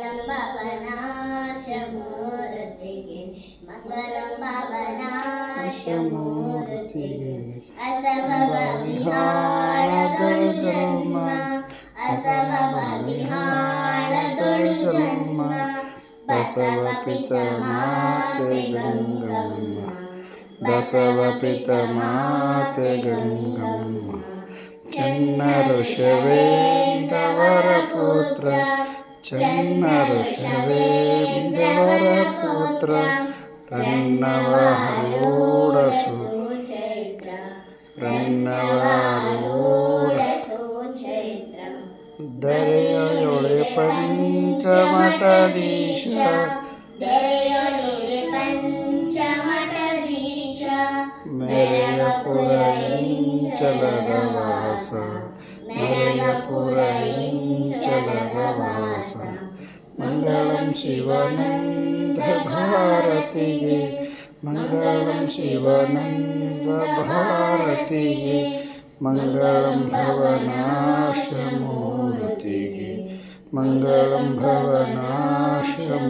ಮಂಗಲಂ ಭವನಾಶಮೂರ್ತಿಗೆ ಮಂಗಲಂ ಭವನಾಶಮೂರ್ತಿಗೆ ಅಸಮವ ವಿಹಾಳದೊಳು ಜನ್ಮ ಅಸಮವ ವಿಹಾಳದೊಳು ಜನ್ಮ ಬಸವ ಪಿತ ಮಾತೆ ಗಂಗಮ್ಮ ಬಸವ ಪಿತ ಮಾತೆ ಗಂಗಮ್ಮ ಚನ್ನ ಋಷವೇಂದ್ರವರ ಪುತ್ರ ಚನ್ನ ಋಷವೇಂದ್ರವರ ಪುತ್ರ ರನ್ನವ ಹರೂಢಸು ರನ್ನವ ಹರೂಢಸು ದರೆಯೊಳೆ ಪಂಚಮಠದೀಶ ದರೆಯೊಳೆ ಪಂಚಮಠದೀಶ ಮೆರೆಯ ಪುರ ಇಂಚಲದ ವಾಸ ಮೆರೆಯ ಪುರ ಇಂಚಲದ ವಾಸ ಮಂಗಳಂ ಶಿವಾನಂದ ಭಾರತಿಗೆ ಮಂಗಳಂ ಶಿವಾನಂದ ಭಾರತಿಗೆ ಮಂಗಳಂ ಭವನಾಶಮೂರ್ತಿಗೆ ಮಂಗಳಂ ಭವನಾಶಮೂರ್ತಿಗೆ